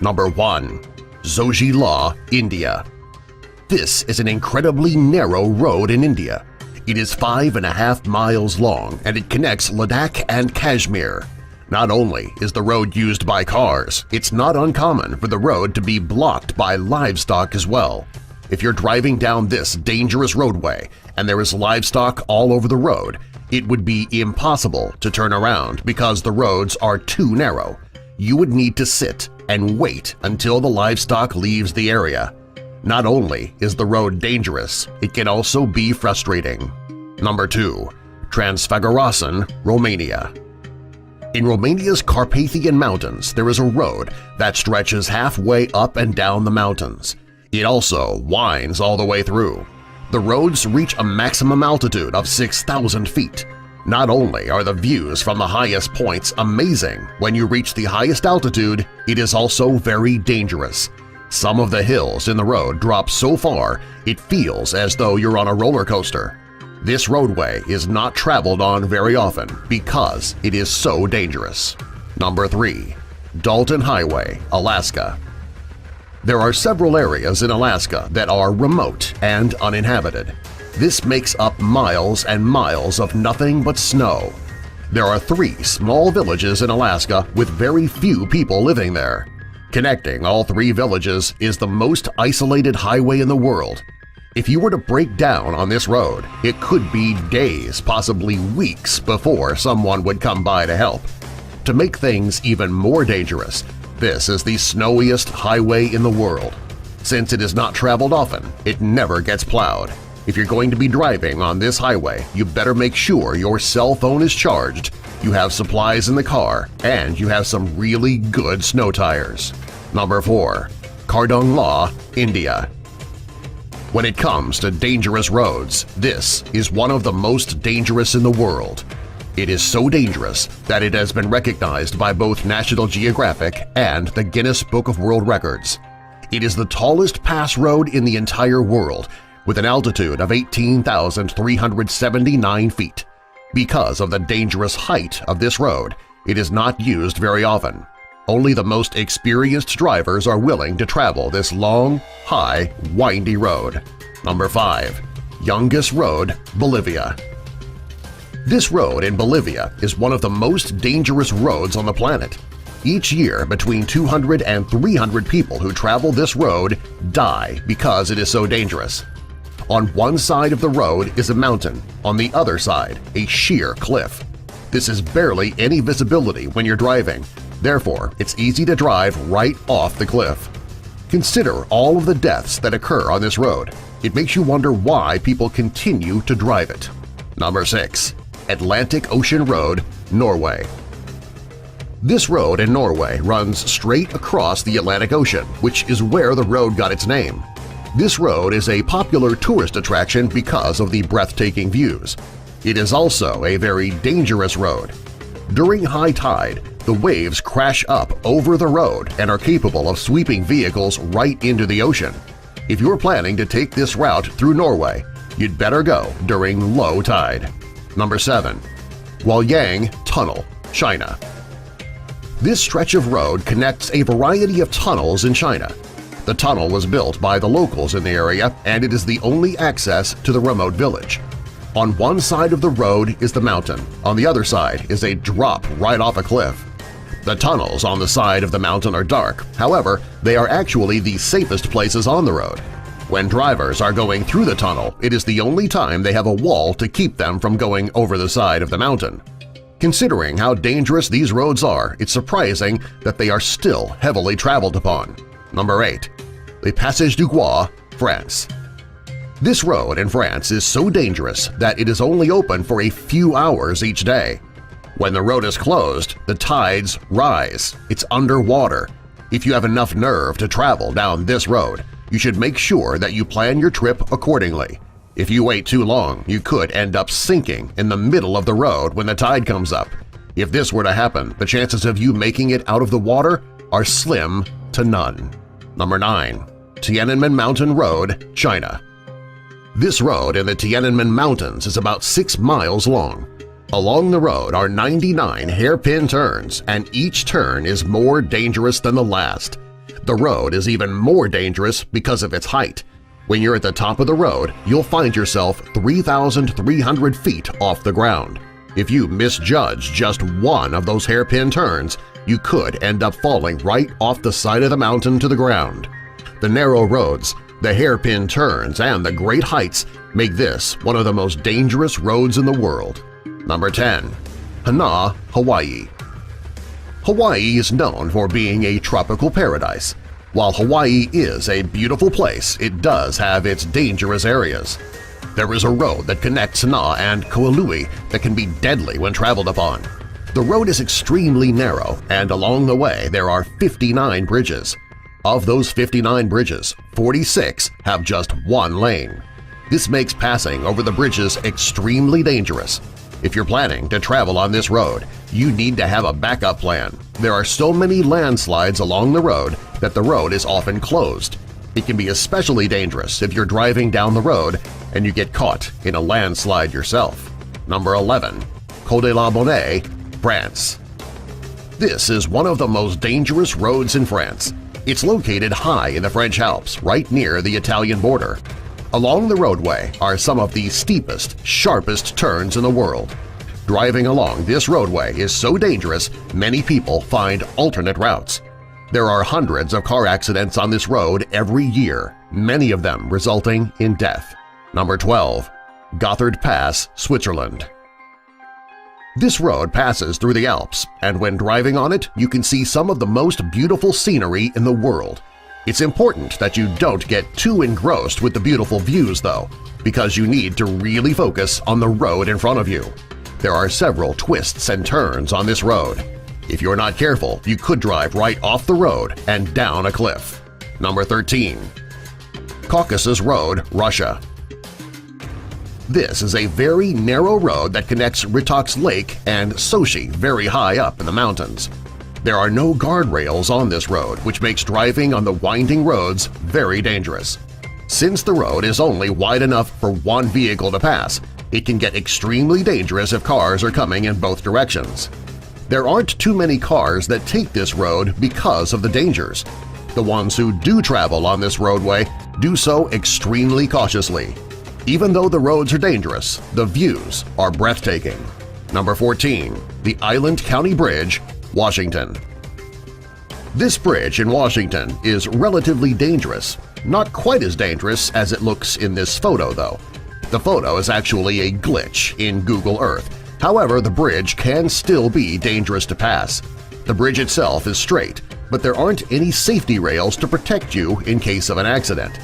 Number 1. Zojila, India. This is an incredibly narrow road in India. It is 5.5 miles long and it connects Ladakh and Kashmir. Not only is the road used by cars, it's not uncommon for the road to be blocked by livestock as well. If you're driving down this dangerous roadway and there is livestock all over the road, it would be impossible to turn around because the roads are too narrow. You would need to sit and wait until the livestock leaves the area. Not only is the road dangerous, it can also be frustrating. Number 2. Transfăgurășeni, Romania. In Romania's Carpathian Mountains, there is a road that stretches halfway up and down the mountains. It also winds all the way through. The roads reach a maximum altitude of 6,000 feet. Not only are the views from the highest points amazing when you reach the highest altitude, it is also very dangerous. Some of the hills in the road drop so far it feels as though you're on a roller coaster. This roadway is not traveled on very often because it is so dangerous. Number 3. Dalton Highway, Alaska. There are several areas in Alaska that are remote and uninhabited. This makes up miles and miles of nothing but snow. There are 3 small villages in Alaska with very few people living there. Connecting all 3 villages is the most isolated highway in the world. If you were to break down on this road, it could be days, possibly weeks, before someone would come by to help. To make things even more dangerous, this is the snowiest highway in the world. Since it is not traveled often, it never gets plowed. If you're going to be driving on this highway, you better make sure your cell phone is charged, you have supplies in the car, and you have some really good snow tires. Number 4. Khardungla, India. When it comes to dangerous roads, this is one of the most dangerous in the world. It is so dangerous that it has been recognized by both National Geographic and the Guinness Book of World Records. It is the tallest pass road in the entire world, with an altitude of 18,379 feet. Because of the dangerous height of this road, it is not used very often. Only the most experienced drivers are willing to travel this long, high, windy road. Number 5. Yungas Road, Bolivia. This road in Bolivia is one of the most dangerous roads on the planet. Each year, between 200 and 300 people who travel this road die because it is so dangerous. On one side of the road is a mountain, on the other side a sheer cliff. This is barely any visibility when you're driving, therefore it's easy to drive right off the cliff. Consider all of the deaths that occur on this road. It makes you wonder why people continue to drive it. Number 6. Atlantic Ocean Road, Norway. This road in Norway runs straight across the Atlantic Ocean, which is where the road got its name. This road is a popular tourist attraction because of the breathtaking views. It is also a very dangerous road. During high tide, the waves crash up over the road and are capable of sweeping vehicles right into the ocean. If you're planning to take this route through Norway, you'd better go during low tide. Number 7. Huaiyang Tunnel, China. This stretch of road connects a variety of tunnels in China. The tunnel was built by the locals in the area, and it is the only access to the remote village. On one side of the road is the mountain, on the other side is a drop right off a cliff. The tunnels on the side of the mountain are dark, however, they are actually the safest places on the road. When drivers are going through the tunnel, it is the only time they have a wall to keep them from going over the side of the mountain. Considering how dangerous these roads are, it's surprising that they are still heavily traveled upon. Number 8. Le Passage du Gois, France. This road in France is so dangerous that it is only open for a few hours each day. When the road is closed, the tides rise. It's underwater. If you have enough nerve to travel down this road, you should make sure that you plan your trip accordingly. If you wait too long, you could end up sinking in the middle of the road when the tide comes up. If this were to happen, the chances of you making it out of the water are slim to none. Number 9. Tiananmen Mountain Road, China. This road in the Tiananmen Mountains is about 6 miles long. Along the road are 99 hairpin turns, and each turn is more dangerous than the last. The road is even more dangerous because of its height. When you're at the top of the road, you'll find yourself 3,300 feet off the ground. If you misjudge just one of those hairpin turns, you could end up falling right off the side of the mountain to the ground. The narrow roads, the hairpin turns, and the great heights make this one of the most dangerous roads in the world. Number 10. Hana, Hawaii. Hawaii is known for being a tropical paradise. While Hawaii is a beautiful place, it does have its dangerous areas. There is a road that connects Hana and Kauai that can be deadly when traveled upon. The road is extremely narrow, and along the way there are 59 bridges. Of those 59 bridges, 46 have just one lane. This makes passing over the bridges extremely dangerous. If you're planning to travel on this road, you need to have a backup plan. There are so many landslides along the road that the road is often closed. It can be especially dangerous if you're driving down the road and you get caught in a landslide yourself. Number 11. Côte-de-la-Bonne, France. This is one of the most dangerous roads in France. It's located high in the French Alps, right near the Italian border. Along the roadway are some of the steepest, sharpest turns in the world. Driving along this roadway is so dangerous many people find alternate routes. There are hundreds of car accidents on this road every year, many of them resulting in death. Number 12. Gotthard Pass, Switzerland. This road passes through the Alps, and when driving on it, you can see some of the most beautiful scenery in the world. It's important that you don't get too engrossed with the beautiful views, though, because you need to really focus on the road in front of you. There are several twists and turns on this road. If you're not careful, you could drive right off the road and down a cliff. Number 13. Caucasus Road, Russia. This is a very narrow road that connects Ritox Lake and Sochi very high up in the mountains. There are no guardrails on this road, which makes driving on the winding roads very dangerous. Since the road is only wide enough for one vehicle to pass, it can get extremely dangerous if cars are coming in both directions. There aren't too many cars that take this road because of the dangers. The ones who do travel on this roadway do so extremely cautiously. Even though the roads are dangerous, the views are breathtaking. Number 14. The Island County Bridge, Washington. This bridge in Washington is relatively dangerous. Not quite as dangerous as it looks in this photo, though. The photo is actually a glitch in Google Earth. However, the bridge can still be dangerous to pass. The bridge itself is straight, but there aren't any safety rails to protect you in case of an accident.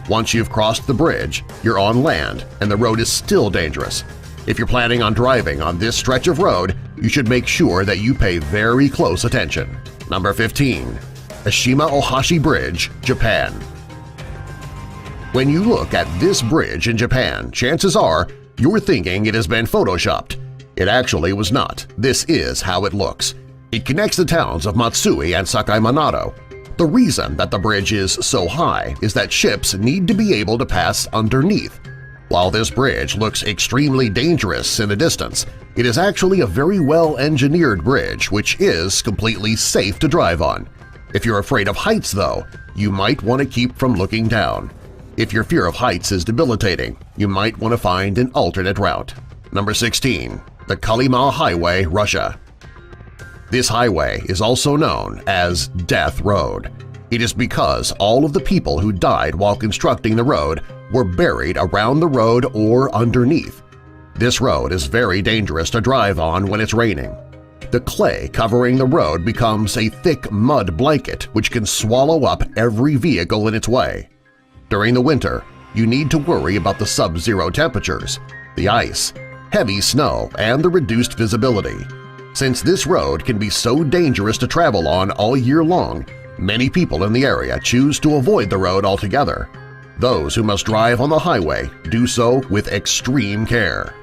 Once you've crossed the bridge, you're on land and the road is still dangerous. If you're planning on driving on this stretch of road, you should make sure that you pay very close attention. Number 15. Ashima Ohashi Bridge, Japan. When you look at this bridge in Japan, chances are you're thinking it has been photoshopped. It actually was not. This is how it looks. It connects the towns of Matsui and Sakai Manato. The reason that the bridge is so high is that ships need to be able to pass underneath. While this bridge looks extremely dangerous in the distance, it is actually a very well-engineered bridge which is completely safe to drive on. If you're afraid of heights, though, you might want to keep from looking down. If your fear of heights is debilitating, you might want to find an alternate route. Number 16. The Kolyma Highway, Russia. This highway is also known as Death Road. It is because all of the people who died while constructing the road were buried around the road or underneath. This road is very dangerous to drive on when it's raining. The clay covering the road becomes a thick mud blanket which can swallow up every vehicle in its way. During the winter, you need to worry about the sub-zero temperatures, the ice, heavy snow, and the reduced visibility. Since this road can be so dangerous to travel on all year long, many people in the area choose to avoid the road altogether. Those who must drive on the highway do so with extreme care.